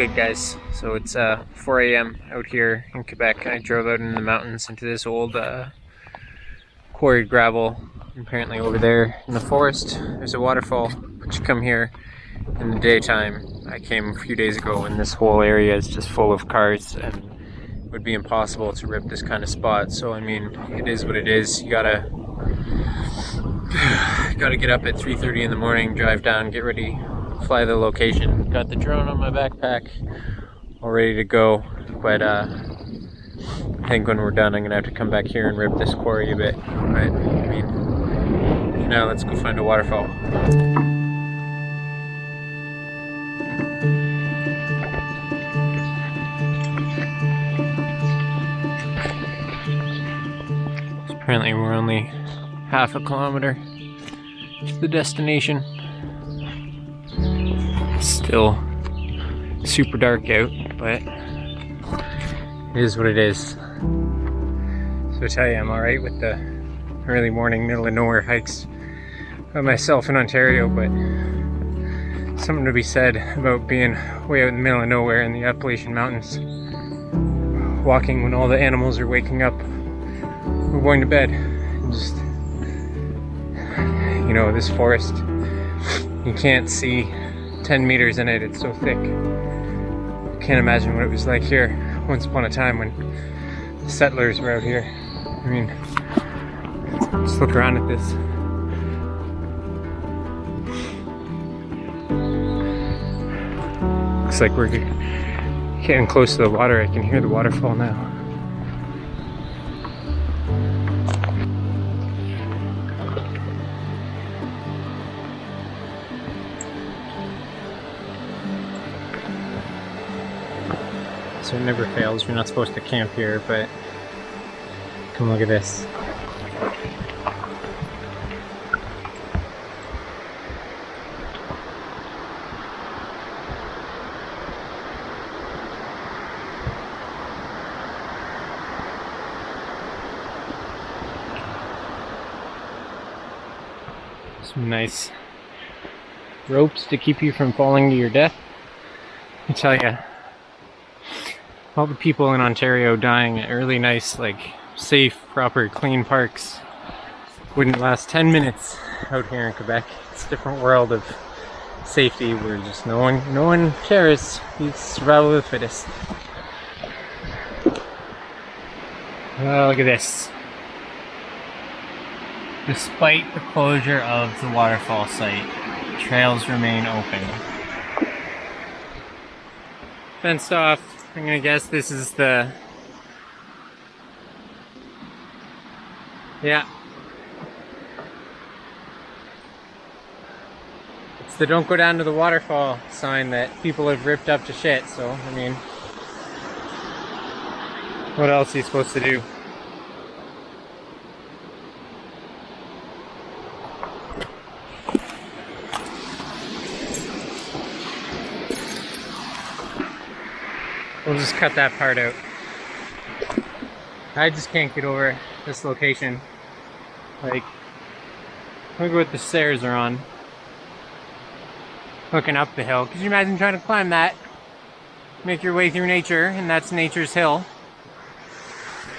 good, guys? So it's 4 a.m. out here in Quebec. I drove out in the mountains into this old quarried gravel. Apparently over there in the forest there's a waterfall, but you come here in the daytime. I came a few days ago and this whole area is just full of cars and it would be impossible to rip this kind of spot. So I mean, it is what it is. You gotta get up at 3:30 in the morning, drive down, get ready, fly the location. Got the drone on my backpack, all ready to go. But I think when we're done, I'm gonna have to come back here and rip this quarry a bit. But I mean, for now, let's go find a waterfall. So apparently, we're only half a kilometer to the destination. Still super dark out, but it is what it is. So I tell you, I'm alright with the early morning, middle of nowhere hikes by myself in Ontario, but something to be said about being way out in the middle of nowhere in the Appalachian Mountains, walking when all the animals are waking up or going to bed, and just, you know, this forest, you can't see 10 meters in it, it's so thick. Can't imagine what it was like here once upon a time when the settlers were out here. I mean, just look around at this. Looks like we're getting close to the water. I can hear the waterfall now. So it never fails. You're not supposed to camp here, but come look at this. Some nice ropes to keep you from falling to your death. I tell you, all the people in Ontario dying at really nice, like, safe, proper, clean parks wouldn't last 10 minutes out here in Quebec. It's a different world of safety where just no one cares. It's survival of the fittest. Oh, look at this. Despite the closure of the waterfall site, trails remain open. Fenced off. I'm gonna guess this is the... yeah. It's the "don't go down to the waterfall" sign that people have ripped up to shit, so, I mean, what else are you supposed to do? We'll just cut that part out. I just can't get over this location. Like, look at what the stairs are on. Looking up the hill. Could you imagine trying to climb that? Make your way through nature, and that's nature's hill.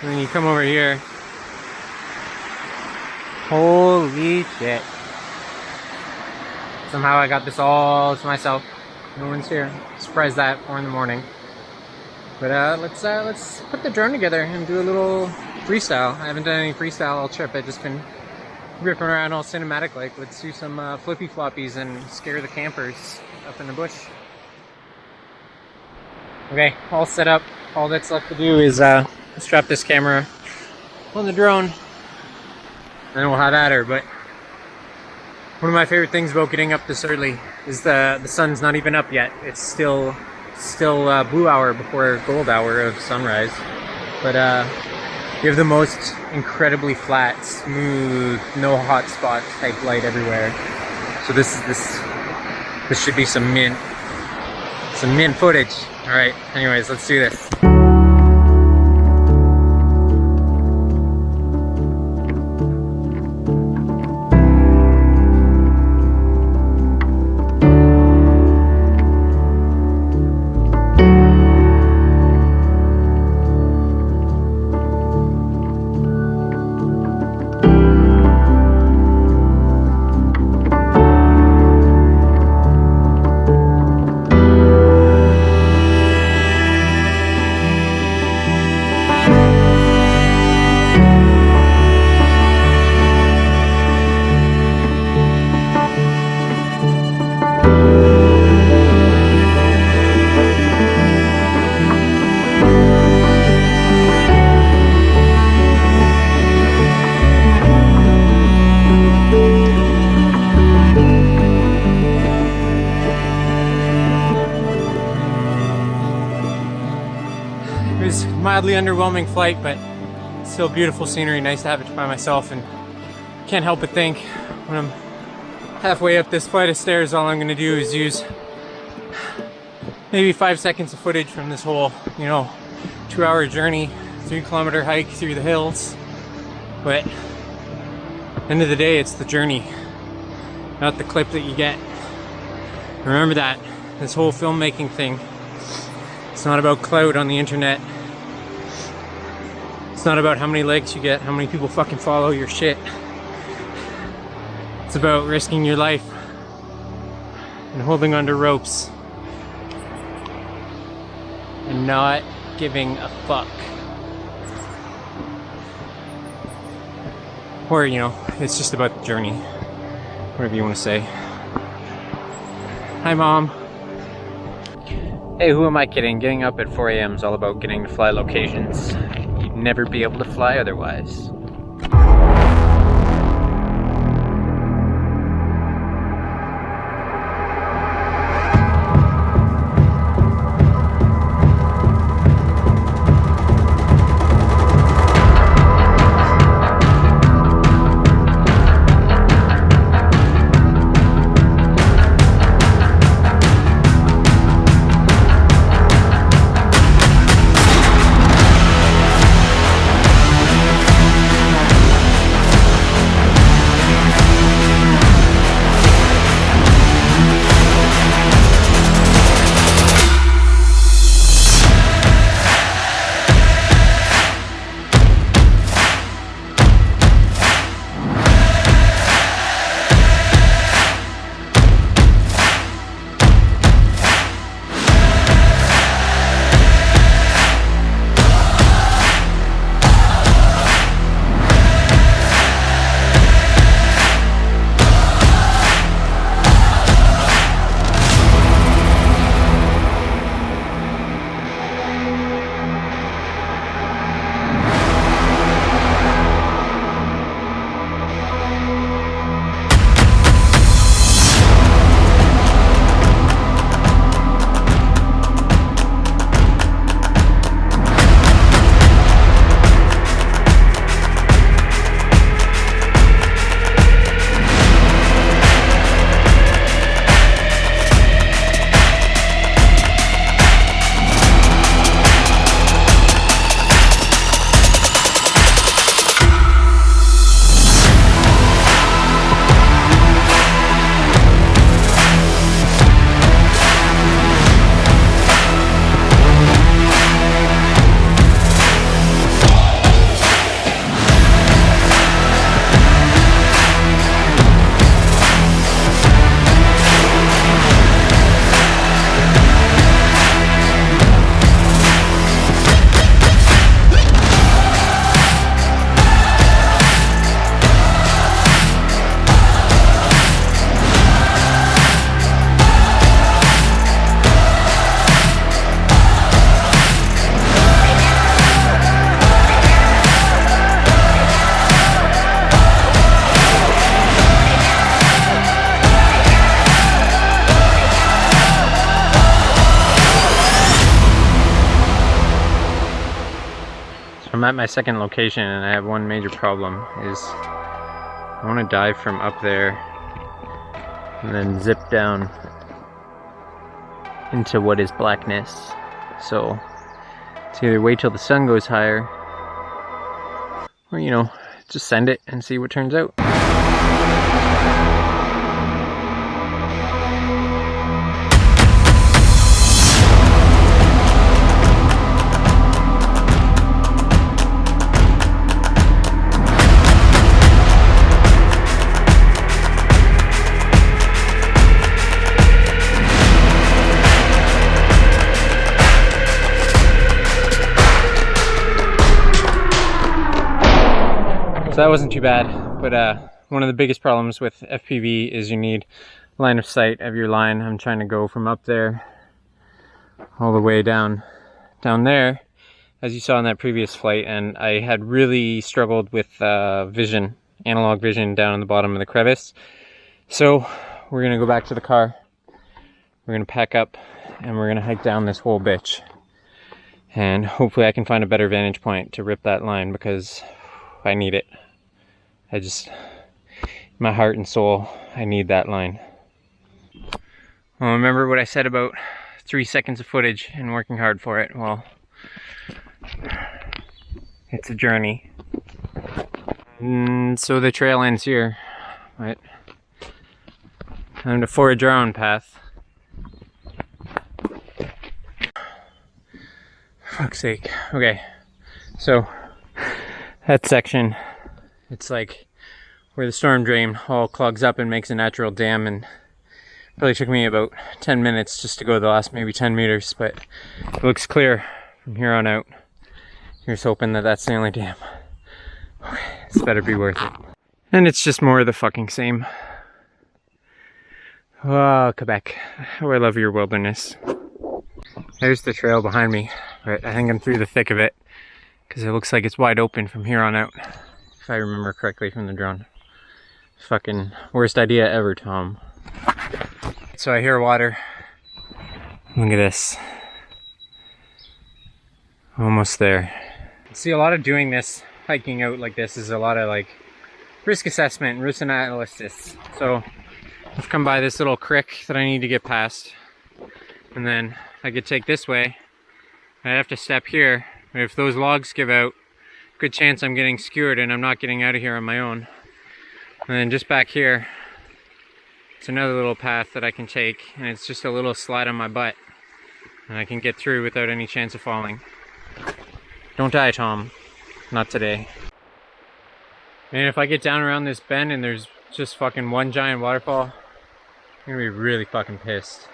And then you come over here. Holy shit. Somehow I got this all to myself. No one's here. Surprised that 4 in the morning. But let's put the drone together and do a little freestyle. I haven't done any freestyle all trip. I've just been ripping around all cinematic like. Let's do some flippy floppies and scare the campers up in the bush. Okay, all set up. All that's left to do is strap this camera on the drone, and then we'll have at her. But one of my favorite things about getting up this early is the sun's not even up yet. It's still blue hour before gold hour of sunrise, but you have the most incredibly flat, smooth, no hot spots type light everywhere. So this should be some mint footage. All right, anyways, let's do this. was a mildly underwhelming flight, but still beautiful scenery, nice to have it by myself, and can't help but think when I'm halfway up this flight of stairs, all I'm gonna do is use maybe 5 seconds of footage from this whole, 2-hour journey, 3-kilometer hike through the hills. But end of the day, it's the journey, not the clip that you get. Remember that, this whole filmmaking thing, it's not about clout on the internet. It's not about how many likes you get, how many people fucking follow your shit. It's about risking your life and holding onto ropes and not giving a fuck. Or, it's just about the journey. Whatever you want to say. Hi, Mom. Hey, who am I kidding? Getting up at 4 a.m. is all about getting to fly locations you'd never be able to fly otherwise. I'm at my second location and I have one major problem, is I want to dive from up there and then zip down into what is blackness. So it's either wait till the sun goes higher or, just send it and see what turns out. So that wasn't too bad, but one of the biggest problems with FPV is you need line of sight of your line. I'm trying to go from up there all the way down there, as you saw in that previous flight, and I had really struggled with vision, analog vision down in the bottom of the crevice. So we're gonna go back to the car, we're gonna pack up, and we're gonna hike down this whole bitch. And hopefully I can find a better vantage point to rip that line, because I need it. My heart and soul, I need that line. Well, remember what I said about 3 seconds of footage and working hard for it? Well, it's a journey. And so the trail ends here, right? Time to forage our own path. Fuck's sake. Okay, so that section, it's like where the storm drain all clogs up and makes a natural dam, and probably took me about 10 minutes just to go the last maybe 10 meters, but it looks clear from here on out. Here's hoping that that's the only dam. Okay, this better be worth it. And it's just more of the fucking same. Oh, Quebec. How I love your wilderness. There's the trail behind me. Right, I think I'm through the thick of it, because it looks like it's wide open from here on out, if I remember correctly from the drone. Fucking worst idea ever, Tom. So I hear water. Look at this. Almost there. See, a lot of doing this, hiking out like this, is a lot of like risk assessment, risk analysis. So I've come by this little creek that I need to get past, and then I could take this way. I have to step here. If those logs give out, good chance I'm getting skewered and I'm not getting out of here on my own. And then just back here, it's another little path that I can take, and it's just a little slide on my butt, and I can get through without any chance of falling. Don't die, Tom. Not today. Man, if I get down around this bend and there's just fucking one giant waterfall, I'm gonna be really fucking pissed.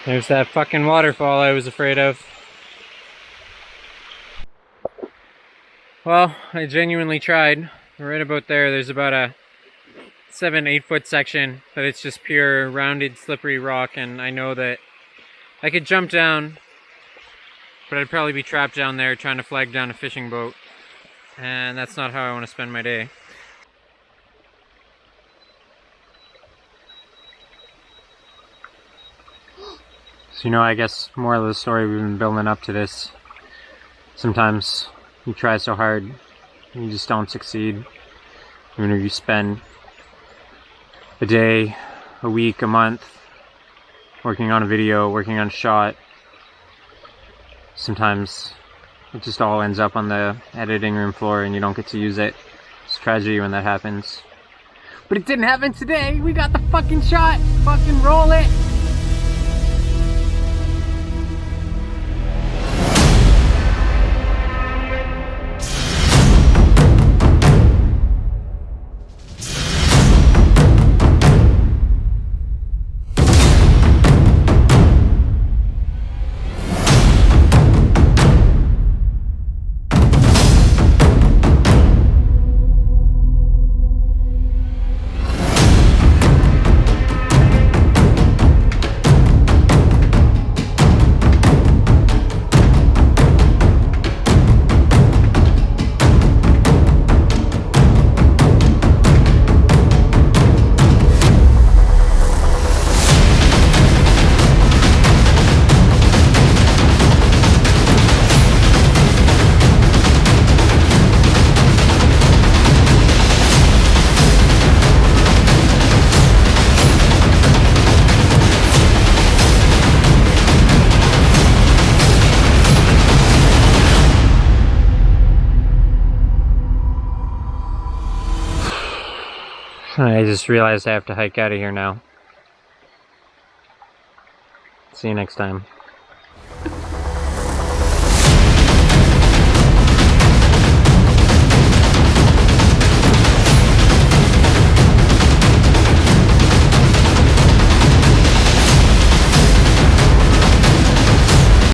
There's that fucking waterfall I was afraid of. Well, I genuinely tried. Right about there, there's about a 7-8 foot section that it's just pure rounded slippery rock, and I know that I could jump down, but I'd probably be trapped down there trying to flag down a fishing boat, and that's not how I want to spend my day. So, you know, I guess moral of the story, we've been building up to this. Sometimes you try so hard, and you just don't succeed. Even if you spend a day, a week, a month working on a video, working on a shot, sometimes it just all ends up on the editing room floor and you don't get to use it. It's a tragedy when that happens. But it didn't happen today! We got the fucking shot! Fucking roll it! I just realized I have to hike out of here now. See you next time.